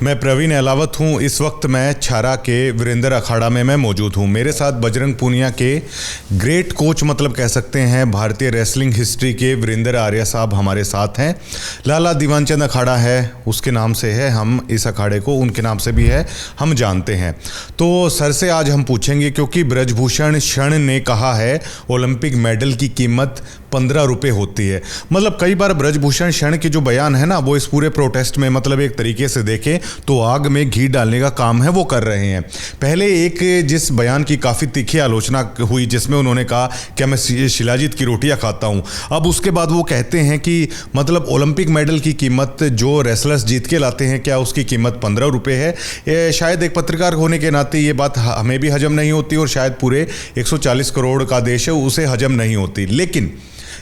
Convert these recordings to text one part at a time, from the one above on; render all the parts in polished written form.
मैं प्रवीण अहलावत हूँ। इस वक्त मैं छारा के वीरेंद्र अखाड़ा में मैं मौजूद हूँ। मेरे साथ बजरंग पूनिया के ग्रेट कोच मतलब कह सकते हैं भारतीय रेसलिंग हिस्ट्री के वीरेंद्र आर्या साहब हमारे साथ हैं। लाला दीवानचंद अखाड़ा है, उसके नाम से है, हम इस अखाड़े को उनके नाम से भी है हम जानते हैं। तो सर से आज हम पूछेंगे, क्योंकि ब्रजभूषण शरण ने कहा है ओलंपिक मेडल की कीमत 15 रुपये होती है। मतलब कई बार ब्रजभूषण शरण के जो बयान है ना, वो इस पूरे प्रोटेस्ट में मतलब एक तरीके से देखें तो आग में घी डालने का काम है वो कर रहे हैं। पहले एक जिस बयान की काफ़ी तीखी आलोचना हुई जिसमें उन्होंने कहा कि मैं शिलाजीत की रोटियां खाता हूं, अब उसके बाद वो कहते हैं कि मतलब ओलंपिक मेडल की कीमत जो रेसलर्स जीत के लाते हैं क्या उसकी कीमत 15 रुपये है। शायद एक पत्रकार होने के नाते ये बात हमें भी हजम नहीं होती और शायद पूरे 140 करोड़ का देश है उसे हजम नहीं होती।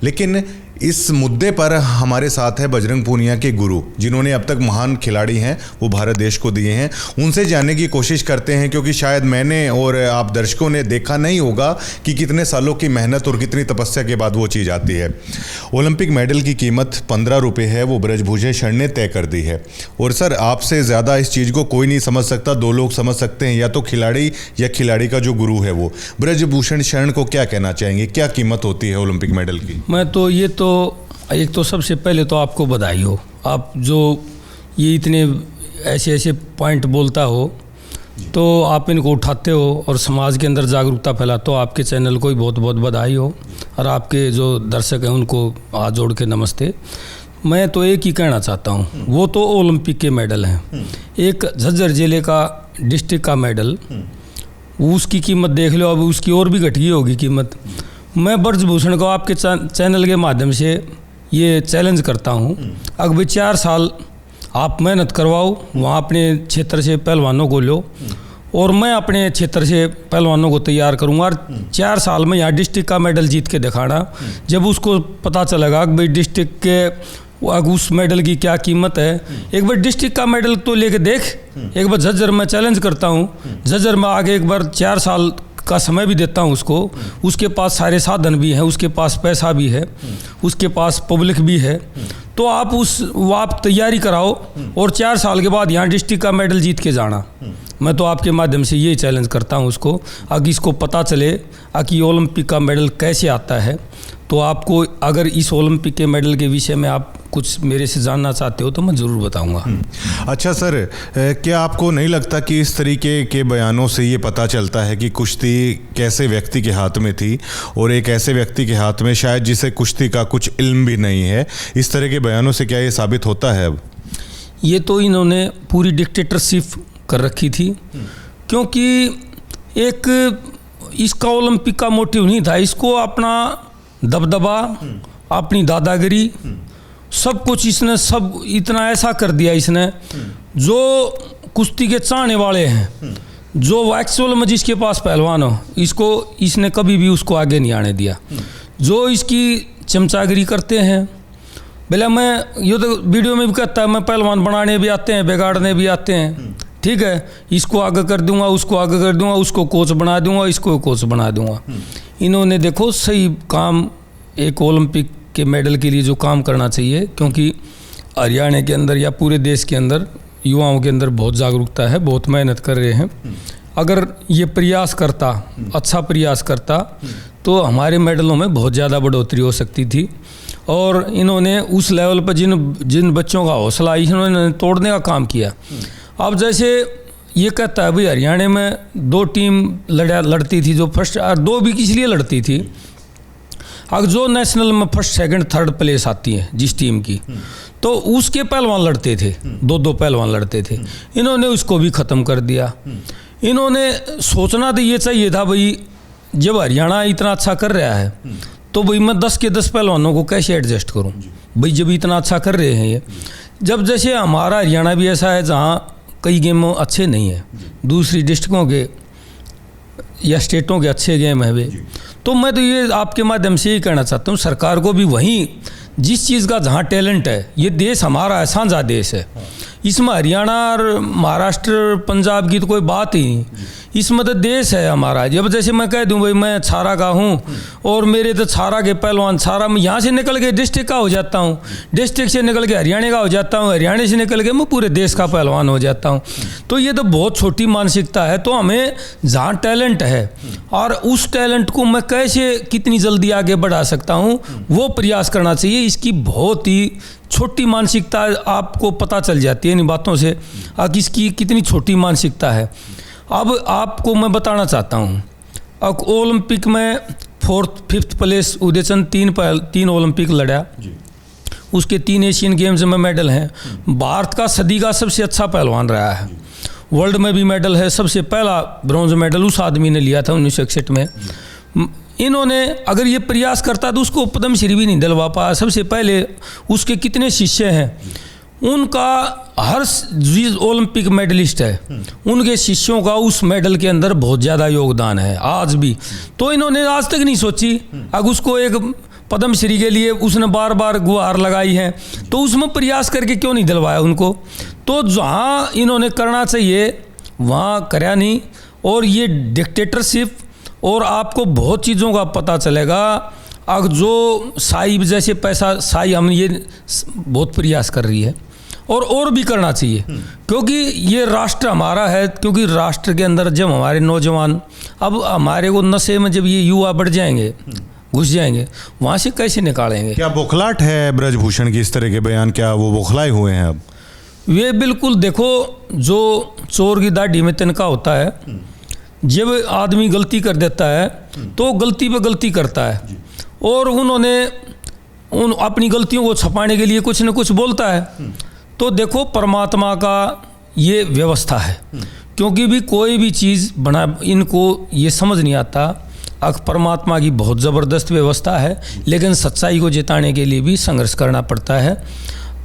लेकिन इस मुद्दे पर हमारे साथ है बजरंग पूनिया के गुरु, जिन्होंने अब तक महान खिलाड़ी हैं वो भारत देश को दिए हैं। उनसे जानने की कोशिश करते हैं, क्योंकि शायद मैंने और आप दर्शकों ने देखा नहीं होगा कि कितने सालों की मेहनत और कितनी तपस्या के बाद वो चीज़ आती है। ओलंपिक मेडल की कीमत 15 रुपये है, वो ब्रजभूषण शरण ने तय कर दी है। और सर, आपसे ज़्यादा इस चीज़ को कोई नहीं समझ सकता, दो लोग समझ सकते हैं, या तो खिलाड़ी या खिलाड़ी का जो गुरु है वो। ब्रजभूषण शरण को क्या कहना चाहेंगे, क्या कीमत होती है ओलंपिक मेडल की? मैं तो एक तो सबसे पहले तो आपको बधाई हो, आप जो ये इतने ऐसे पॉइंट बोलता हो तो आप इनको उठाते हो और समाज के अंदर जागरूकता फैलाते हो। आपके चैनल को भी बहुत बहुत बधाई हो और आपके जो दर्शक हैं उनको हाथ जोड़ के नमस्ते। मैं तो एक ही कहना चाहता हूँ, वो तो ओलंपिक के मेडल हैं। एक झज्जर जिले का डिस्ट्रिक्ट का मेडल, उसकी कीमत देख लो, अब उसकी और भी घट गई होगी कीमत। मैं ब्रजभूषण को आपके चैनल के माध्यम से ये चैलेंज करता हूँ, अगर 4 साल आप मेहनत करवाओ, वहाँ अपने क्षेत्र से पहलवानों को लो और मैं अपने क्षेत्र से पहलवानों को तैयार करूँगा और 4 साल में यहाँ डिस्ट्रिक्ट का मेडल जीत के दिखाना। जब उसको पता चलेगा कि भाई डिस्ट्रिक्ट के उस मेडल की क्या कीमत है, एक बार डिस्ट्रिक्ट का मेडल तो लेके देख। एक बार झज्जर में चैलेंज करता हूँ, झज्जर में आगे एक बार 4 साल का समय भी देता हूँ उसको। उसके पास सारे साधन भी हैं, उसके पास पैसा भी है, उसके पास पब्लिक भी है। तो आप तैयारी कराओ और 4 साल के बाद यहाँ डिस्ट्रिक्ट का मेडल जीत के जाना। मैं तो आपके माध्यम से ये चैलेंज करता हूँ उसको। अगर इसको पता चले कि ओलंपिक का मेडल कैसे आता है, तो आपको अगर इस ओलंपिक के मेडल के विषय में आप कुछ मेरे से जानना चाहते हो तो मैं ज़रूर बताऊंगा। अच्छा सर, क्या आपको नहीं लगता कि इस तरीके के बयानों से ये पता चलता है कि कुश्ती कैसे व्यक्ति के हाथ में थी और एक ऐसे व्यक्ति के हाथ में शायद जिसे कुश्ती का कुछ इल्म भी नहीं है? इस तरह के बयानों से क्या ये साबित होता है? अब ये तो इन्होंने पूरी डिक्टेटरशिप कर रखी थी, क्योंकि एक इसका ओलंपिक का मोटिव नहीं था। इसको अपना दबदबा, अपनी दादागिरी, सब कुछ इसने सब इतना ऐसा कर दिया इसने। जो कुश्ती के चाहने वाले हैं, जो एक्चुअल में जिसके पास पहलवान हो, इसने कभी भी उसको आगे नहीं आने दिया। जो इसकी चमचागिरी करते हैं, भले मैं ये तो वीडियो में भी कहता है, मैं पहलवान बनाने भी आते हैं, बिगाड़ने भी आते हैं, ठीक है। इसको आगे कर दूंगा, उसको आगे कर दूंगा, उसको कोच बना दूंगा, इसको कोच बना दूंगा। इन्होंने देखो सही काम एक ओलंपिक के मेडल के लिए जो काम करना चाहिए, क्योंकि हरियाणा के अंदर या पूरे देश के अंदर युवाओं के अंदर बहुत जागरूकता है, बहुत मेहनत कर रहे हैं। अगर ये प्रयास करता, अच्छा प्रयास करता, तो हमारे मेडलों में बहुत ज़्यादा बढ़ोतरी हो सकती थी। और इन्होंने उस लेवल पर जिन बच्चों का हौसला इन्होंने तोड़ने का काम किया। अब जैसे ये कहता है भाई हरियाणा में 2 टीम लड़ती थी, जो फर्स्ट, 2 भी इसलिए लड़ती थी अगर जो नेशनल में फर्स्ट सेकंड थर्ड प्लेस आती है जिस टीम की, तो उसके पहलवान लड़ते थे, 2-2 पहलवान लड़ते थे। इन्होंने उसको भी ख़त्म कर दिया। इन्होंने सोचना तो ये चाहिए था भाई जब हरियाणा इतना अच्छा कर रहा है तो भाई मैं 10 के 10 पहलवानों को कैसे एडजस्ट करूं भाई, जब इतना अच्छा कर रहे हैं ये। जब जैसे हमारा हरियाणा भी ऐसा है जहाँ कई गेम अच्छे नहीं हैं, दूसरी डिस्ट्रिक्टों के या स्टेटों के अच्छे गेम है वे। तो मैं तो ये आपके माध्यम से ही कहना चाहता हूँ, सरकार को भी वहीं जिस चीज़ का जहाँ टैलेंट है, ये देश हमारा है, साझा देश है, इसमें हरियाणा और महाराष्ट्र पंजाब की तो कोई बात ही नहीं। इसमें तो देश है हमारा। जब जैसे मैं कह दूं भाई मैं छारा का हूँ और मेरे तो छारा के पहलवान, छारा में यहाँ से निकल के डिस्ट्रिक्ट का हो जाता हूँ, डिस्ट्रिक्ट से निकल के हरियाणा का हो जाता हूँ, हरियाणा से निकल के मैं पूरे देश का पहलवान हो जाता हूँ। तो ये तो बहुत छोटी मानसिकता है। तो हमें जहाँ टैलेंट है और उस टैलेंट को मैं कैसे कितनी जल्दी आगे बढ़ा सकता हूँ वो प्रयास करना चाहिए। इसकी बहुत ही छोटी मानसिकता आपको पता चल जाती है इन बातों से कि इसकी कितनी छोटी मानसिकता है। अब आपको मैं बताना चाहता हूँ, अब ओलंपिक में 4th 5th place Udaychand 3 Olympic लड़ा, उसके 3 एशियन गेम्स में मेडल हैं। भारत का सदी का सबसे अच्छा पहलवान रहा है, वर्ल्ड में भी मेडल है। सबसे पहला ब्रॉन्ज मेडल उस आदमी ने लिया था 1961 में। इन्होंने अगर ये प्रयास करता तो उसको पद्मश्री भी नहीं दिलवा पाया। सबसे पहले उसके कितने शिष्य हैं, उनका हर ओलंपिक मेडलिस्ट है, उनके शिष्यों का उस मेडल के अंदर बहुत ज़्यादा योगदान है आज भी। तो इन्होंने आज तक नहीं सोची अगर उसको एक पद्मश्री के लिए उसने बार बार गुहार लगाई है, तो उसमें प्रयास करके क्यों नहीं दिलवाया उनको। तो जहाँ इन्होंने करना चाहिए वहाँ करया नहीं। और ये डिक्टेटरशिप, और आपको बहुत चीज़ों का पता चलेगा अब जो साई जैसे पैसा साई हम ये बहुत प्रयास कर रही है और भी करना चाहिए, क्योंकि ये राष्ट्र हमारा है। क्योंकि राष्ट्र के अंदर जब हमारे नौजवान, अब हमारे को नशे में जब ये युवा बढ़ जाएंगे, घुस जाएंगे, वहाँ से कैसे निकालेंगे। क्या बौखलाहट है ब्रजभूषण की इस तरह के बयान, क्या वो बौखलाए हुए हैं अब? वे बिल्कुल, देखो जो चोर की दाढ़ी में तिनका होता है, जब आदमी गलती कर देता है तो गलती पे गलती करता है और उन्होंने अपनी गलतियों को छुपाने के लिए कुछ न कुछ बोलता है। तो देखो परमात्मा का ये व्यवस्था है, क्योंकि भी कोई भी चीज़ बना इनको ये समझ नहीं आता। परमात्मा की बहुत ज़बरदस्त व्यवस्था है, लेकिन सच्चाई को जिताने के लिए भी संघर्ष करना पड़ता है।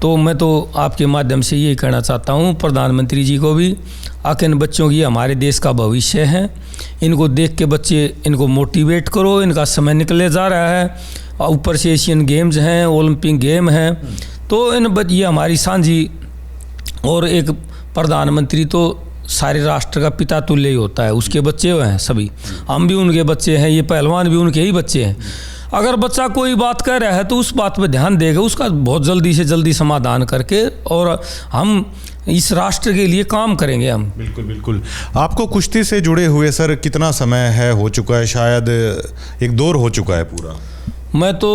तो मैं तो आपके माध्यम से ये कहना चाहता हूँ प्रधानमंत्री जी को भी, इन बच्चों की हमारे देश का भविष्य है, इनको देख के बच्चे इनको मोटिवेट करो। इनका समय निकले जा रहा है, ऊपर से एशियन गेम्स हैं, ओलंपिक गेम हैं, तो ये हमारी सांझी, और एक प्रधानमंत्री तो सारे राष्ट्र का पिता तुल्य ही होता है, उसके बच्चे हैं सभी, हम भी उनके बच्चे हैं, ये पहलवान भी उनके ही बच्चे हैं। अगर बच्चा कोई बात कह रहा है तो उस बात पे ध्यान देगा, उसका बहुत जल्दी से जल्दी समाधान करके, और हम इस राष्ट्र के लिए काम करेंगे हम। बिल्कुल बिल्कुल। आपको कुश्ती से जुड़े हुए सर कितना समय है हो चुका है? शायद एक दौर हो चुका है पूरा। मैं तो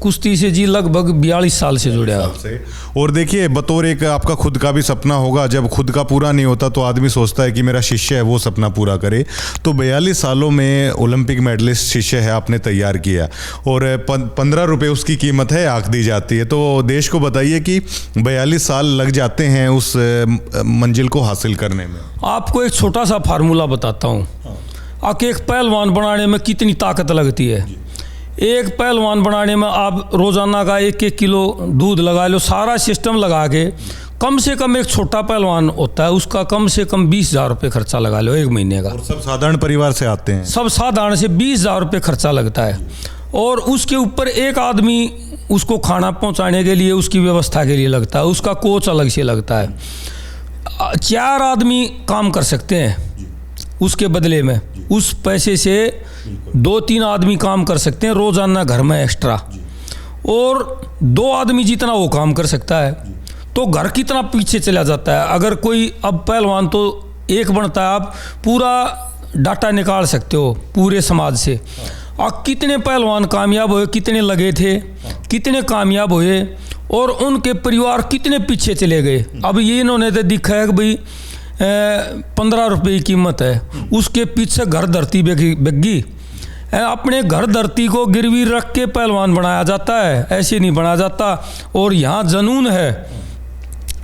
कुश्ती से जी लगभग 42 साल से जुड़ा हूँ। और देखिए, बतौर एक आपका खुद का भी सपना होगा, जब खुद का पूरा नहीं होता तो आदमी सोचता है कि मेरा शिष्य है वो सपना पूरा करे। तो 42 सालों में ओलंपिक मेडलिस्ट शिष्य है आपने तैयार किया, और 15 रुपये उसकी कीमत है, आंक दी जाती है। तो देश को बताइए कि 42 साल लग जाते हैं उस मंजिल को हासिल करने में। आपको एक छोटा सा फार्मूला बताता हूँ। एक पहलवान बनाने में कितनी ताकत लगती है। एक पहलवान बनाने में आप रोज़ाना का 1-1 किलो दूध लगा लो, सारा सिस्टम लगा के कम से कम एक छोटा पहलवान होता है उसका कम से कम 20,000 रुपये खर्चा लगा लो एक महीने का। और सब साधारण परिवार से आते हैं, सब साधारण से 20,000 रुपये खर्चा लगता है। और उसके ऊपर एक आदमी उसको खाना पहुंचाने के लिए, उसकी व्यवस्था के लिए लगता है, उसका कोच अलग से लगता है। 4 आदमी काम कर सकते हैं उसके बदले में, उस पैसे से 2-3 आदमी काम कर सकते हैं रोज़ाना घर में एक्स्ट्रा, और 2 आदमी जितना वो काम कर सकता है तो घर कितना पीछे चला जाता है। अगर कोई अब पहलवान तो एक बनता है, आप पूरा डाटा निकाल सकते हो पूरे समाज से, और कितने पहलवान कामयाब हुए, कितने लगे थे, कितने कामयाब हुए, और उनके परिवार कितने पीछे चले गए। अब ये इन्होंने तो दिखा है कि भाई 15 रुपये की कीमत है, उसके पीछे घर धरती बिकी। अपने घर धरती को गिरवी रख के पहलवान बनाया जाता है, ऐसे नहीं बनाया जाता। और यहाँ जुनून है,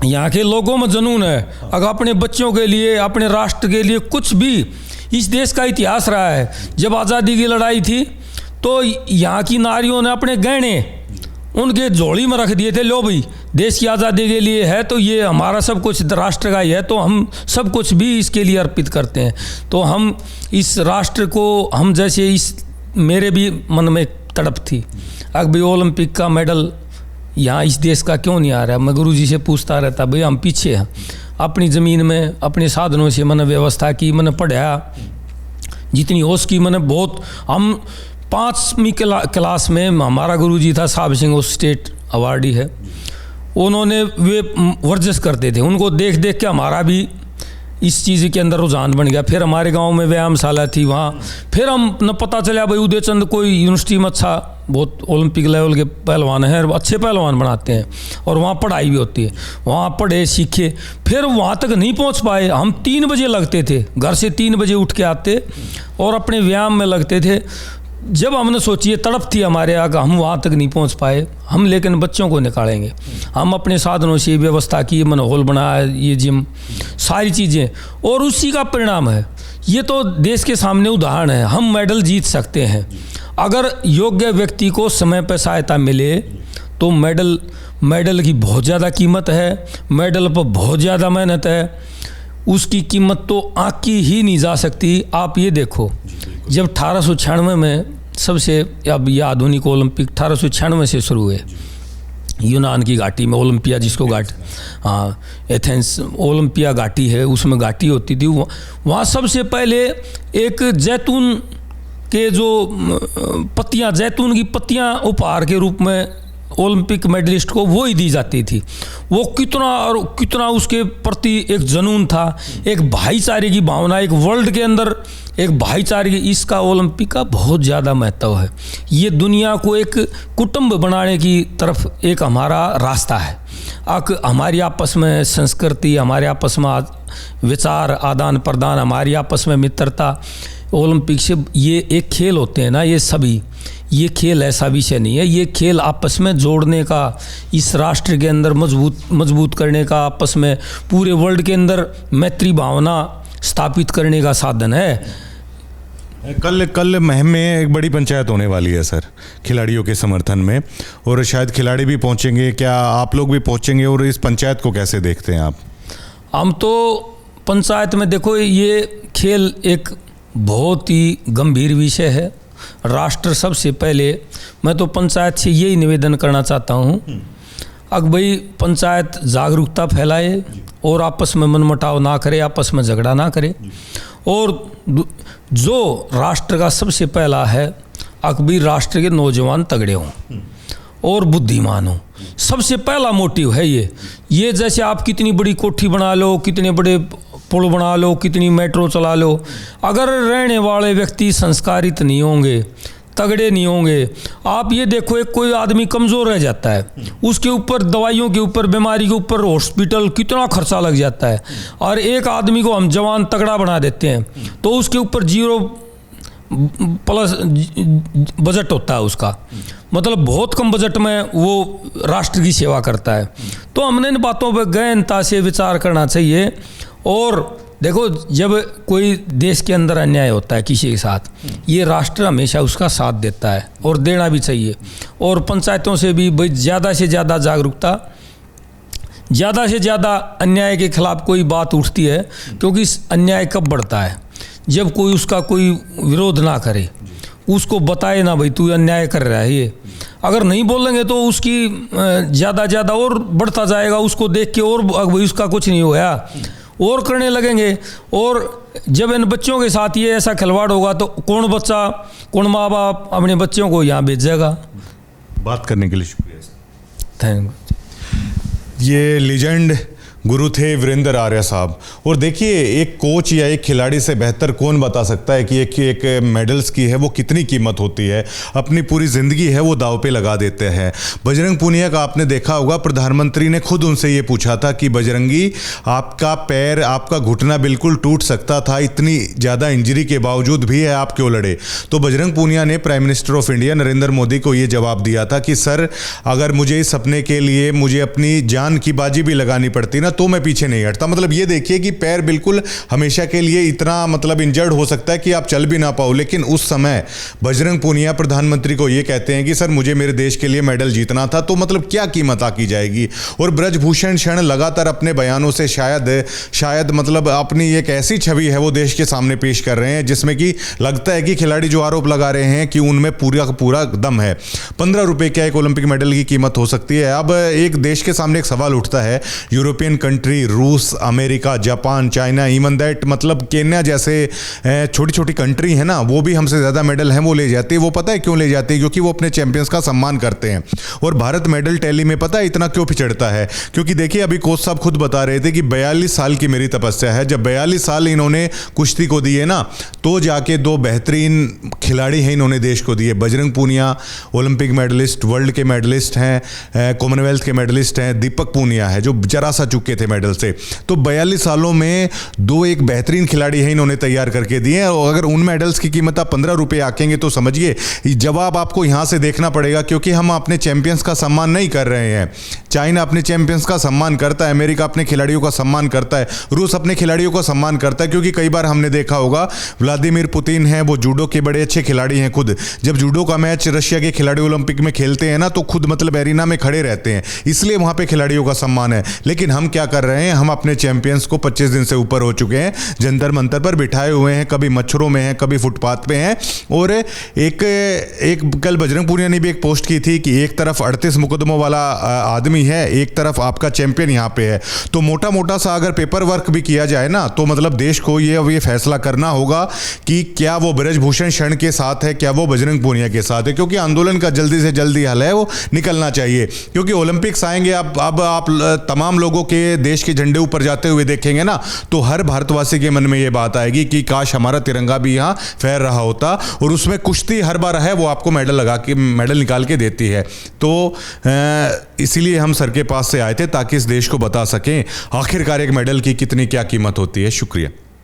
यहाँ के लोगों में जुनून है। अगर अपने बच्चों के लिए, अपने राष्ट्र के लिए कुछ भी, इस देश का इतिहास रहा है, जब आज़ादी की लड़ाई थी तो यहाँ की नारियों ने अपने गहने उनके झोली में रख दिए थे, लो भाई देश की आज़ादी के लिए है तो ये हमारा सब कुछ राष्ट्र का ही है, तो हम सब कुछ भी इसके लिए अर्पित करते हैं। तो हम इस राष्ट्र को, हम जैसे इस, मेरे भी मन में तड़प थी अभी ओलंपिक का मेडल यहाँ इस देश का क्यों नहीं आ रहा। मैं गुरुजी से पूछता रहता, भाई हम पीछे हैं, अपनी ज़मीन में अपने साधनों से मैंने व्यवस्था की, मैंने पढ़ाया, जितनी हो सकी मैंने बहुत। हम 5वीं क्लास में हमारा गुरुजी था साहब सिंह, वो स्टेट अवार्डी है, उन्होंने वे वर्जिश करते थे, उनको देख देख के हमारा भी इस चीज़ के अंदर रुझान बन गया। फिर हमारे गांव में व्यायामशाला थी, वहाँ फिर हम न पता चला भाई उदय चंद कोई यूनिवर्सिटी में अच्छा बहुत ओलंपिक लेवल के पहलवान हैं, अच्छे पहलवान बनाते हैं, और वहाँ पढ़ाई भी होती है। वहाँ पढ़े सीखे, फिर वहाँ तक नहीं पहुँच पाए। हम 3 बजे लगते थे, घर से 3 बजे उठ के आते और अपने व्यायाम में लगते थे। जब हमने सोची तड़प थी हमारे आगे, हम वहाँ तक नहीं पहुँच पाए, हम लेकिन बच्चों को निकालेंगे। हम अपने साधनों से व्यवस्था की, मनोहल बनाया, ये जिम, सारी चीज़ें, और उसी का परिणाम है। ये तो देश के सामने उदाहरण है, हम मेडल जीत सकते हैं। अगर योग्य व्यक्ति को समय पर सहायता मिले तो मेडल की बहुत ज़्यादा कीमत है, मेडल पर बहुत ज़्यादा मेहनत है, उसकी कीमत तो आंकी ही नहीं जा सकती। आप ये देखो, जब 1896 में सबसे, अब ये आधुनिक ओलंपिक 1896 से शुरू हुए यूनान की घाटी में, ओलंपिया जिसको घाटी, हाँ एथेंस ओलंपिया घाटी है, उसमें घाटी होती थी। वहाँ सबसे पहले एक जैतून के जो पत्तियाँ, जैतून की पत्तियाँ उपहार के रूप में ओलंपिक मेडलिस्ट को वो ही दी जाती थी। वो कितना उसके प्रति एक जुनून था, एक भाईचारे की भावना, एक वर्ल्ड के अंदर एक भाईचारे की, इसका ओलंपिक का बहुत ज़्यादा महत्व है। ये दुनिया को एक कुटुंब बनाने की तरफ एक हमारा रास्ता है। हमारी आपस में संस्कृति, हमारे आपस में विचार आदान प्रदान, हमारी आपस में मित्रता, ओलंपिक से ये एक खेल होते हैं ना, ये सभी, ये खेल ऐसा विषय नहीं है, ये खेल आपस में जोड़ने का, इस राष्ट्र के अंदर मजबूत करने का, आपस में पूरे वर्ल्ड के अंदर मैत्री भावना स्थापित करने का साधन है। कल महम में एक बड़ी पंचायत होने वाली है सर, खिलाड़ियों के समर्थन में, और शायद खिलाड़ी भी पहुंचेंगे, क्या आप लोग भी पहुंचेंगे, और इस पंचायत को कैसे देखते हैं आप? हम तो पंचायत में, देखो ये खेल एक बहुत ही गंभीर विषय है। राष्ट्र सबसे पहले, मैं तो पंचायत से यही निवेदन करना चाहता हूँ, अब भाई पंचायत जागरूकता फैलाए और आपस में मनमुटाव ना करे, आपस में झगड़ा ना करे, और जो राष्ट्र का सबसे पहला है, अकबीर राष्ट्र के नौजवान तगड़े हों और बुद्धिमान हों, सबसे पहला मोटिव है ये। जैसे आप कितनी बड़ी कोठी बना लो, कितने बड़े पुल बना लो, कितनी मेट्रो चला लो, अगर रहने वाले व्यक्ति संस्कारित नहीं होंगे, तगड़े नहीं होंगे, आप ये देखो एक कोई आदमी कमज़ोर रह जाता है, उसके ऊपर दवाइयों के ऊपर, बीमारी के ऊपर हॉस्पिटल कितना खर्चा लग जाता है, और एक आदमी को हम जवान तगड़ा बना देते हैं तो उसके ऊपर 0+ बजट होता है उसका, मतलब बहुत कम बजट में वो राष्ट्र की सेवा करता है। तो हमने इन बातों पर गहनता से विचार करना चाहिए। और देखो, जब कोई देश के अंदर अन्याय होता है किसी के साथ, ये राष्ट्र हमेशा उसका साथ देता है और देना भी चाहिए। और पंचायतों से भी भाई ज़्यादा से ज़्यादा जागरूकता, ज़्यादा से ज़्यादा अन्याय के खिलाफ कोई बात उठती है, क्योंकि अन्याय कब बढ़ता है, जब कोई उसका कोई विरोध ना करे, उसको बताए ना भाई तू अन्याय कर रहा है, ये अगर नहीं बोलेंगे तो उसकी ज़्यादा और बढ़ता जाएगा, उसको देख के और भाई उसका कुछ नहीं होया और करने लगेंगे। और जब इन बच्चों के साथ ये ऐसा खिलवाड़ होगा तो कौन बच्चा, कौन माँ बाप अपने बच्चों को यहाँ भेजेगा। बात करने के लिए शुक्रिया सर। Thank you. ये लीजेंड गुरु थे वीरेंद्र आर्या साहब। और देखिए, एक कोच या एक खिलाड़ी से बेहतर कौन बता सकता है कि एक मेडल्स की है वो कितनी कीमत होती है, अपनी पूरी ज़िंदगी है वो दाव पे लगा देते हैं। बजरंग पूनिया का आपने देखा होगा, प्रधानमंत्री ने खुद उनसे ये पूछा था कि बजरंगी, आपका पैर, आपका घुटना बिल्कुल टूट सकता था, इतनी ज़्यादा इंजरी के बावजूद भी है, आप क्यों लड़े? तो बजरंग पूनिया ने prime minister of India Narendra Modi को ये जवाब दिया था कि सर, अगर मुझे इस सपने के लिए मुझे अपनी जान की बाजी भी लगानी पड़ती ना तो मैं पीछे नहीं हटता। मतलब ये देखिए कि पैर बिल्कुल हमेशा के लिए इतना मतलब इंजर्ड हो सकता है कि आप चल भी ना पाओ, लेकिन उस समय बजरंग पूनिया प्रधानमंत्री को ये कहते हैं कि सर मुझे मेरे देश के लिए मेडल जीतना था। तो मतलब क्या कीमत आकी जाएगी। और ब्रजभूषण शरण लगातार अपने बयानों से शायद मतलब अपनी एक ऐसी छवि है वो देश के सामने पेश कर रहे हैं जिसमें कि लगता है कि खिलाड़ी जो आरोप लगा रहे हैं कि उनमें पूरा का पूरा दम है। 15 रुपये क्या एक ओलंपिक मेडल की कीमत हो सकती है? अब एक देश के सामने एक सवाल उठता है, यूरोपियन कंट्री, रूस, America, Japan, China, even that मतलब केन्या जैसे छोटी छोटी कंट्री है ना, वो भी हमसे ज़्यादा मेडल हैं वो ले जाती है। वो पता है क्यों ले जाती है? क्योंकि वो अपने चैंपियंस का सम्मान करते हैं। और भारत मेडल टैली में पता है इतना क्यों पिछड़ता है? क्योंकि देखिए अभी कोच साहब खुद बता रहे थे कि 42 साल की मेरी तपस्या है। जब 42 साल इन्होंने कुश्ती को दिए ना, तो जाके दो बेहतरीन खिलाड़ी हैं इन्होंने देश को दिए। Bajrang Punia Olympic medallist, world के मेडलिस्ट हैं, कॉमनवेल्थ के मेडलिस्ट हैं। दीपक पूनिया है जो जरा सा चुके थे मेडल से। तो 42 सालों में दो एक बेहतरीन खिलाड़ी हैं इन्होंने तैयार करके दिए। और अगर उन मेडल्स की कीमत आप 15 रुपये आकेंगे तो समझिए जवाब आपको यहाँ से देखना पड़ेगा, क्योंकि हम अपने चैंपियंस का सम्मान नहीं कर रहे हैं। चाइना अपने चैंपियंस का सम्मान करता है, अमेरिका अपने खिलाड़ियों का सम्मान करता है, रूस अपने खिलाड़ियों का सम्मान करता है। क्योंकि कई बार हमने देखा होगा व्लादिमीर पुतिन है, वो जूडो के बड़े अच्छे खिलाड़ी हैं खुद। जब जूडो का मैच रशिया के खिलाड़ी ओलंपिक में खेलते हैं ना, तो खुद मतलब एरिना में खड़े रहते हैं, इसलिए वहाँ पे खिलाड़ियों का सम्मान है। लेकिन हम क्या कर रहे हैं? हम अपने चैंपियंस को 25 दिन से ऊपर हो चुके हैं, जंतर मंतर पर बिठाए हुए हैं, कभी मच्छरों में हैं, कभी फुटपाथ पे हैं। और एक कल बजरंग पूनिया ने भी एक पोस्ट की थी कि एक तरफ 38 मुकदमों वाला आदमी है, एक तरफ आपका चैंपियन यहाँ पे है। तो मोटा मोटा सा अगर पेपर वर्क भी किया जाए ना, तो मतलब देश को ये फैसला करना होगा कि क्या वो ब्रजभूषण शरण के साथ है, क्या वो बजरंग पूनिया के साथ है। क्योंकि आंदोलन का जल्दी से जल्दी हल है वो निकलना चाहिए। क्योंकि ओलंपिक्स आएंगे, अब आप तमाम लोगों के देश के झंडे ऊपर जाते हुए देखेंगे ना, तो हर भारतवासी के मन में ये बात आएगी कि काश हमारा तिरंगा भी यहाँ फहर रहा होता। और उसमें कुश्ती हर बार है वो आपको मेडल निकाल के देती है। तो इसीलिए हम सर के पास से आए थे ताकि इस देश को बता सकें आखिरकार एक मेडल की कितनी क्या कीमत होती है। शुक्रिया।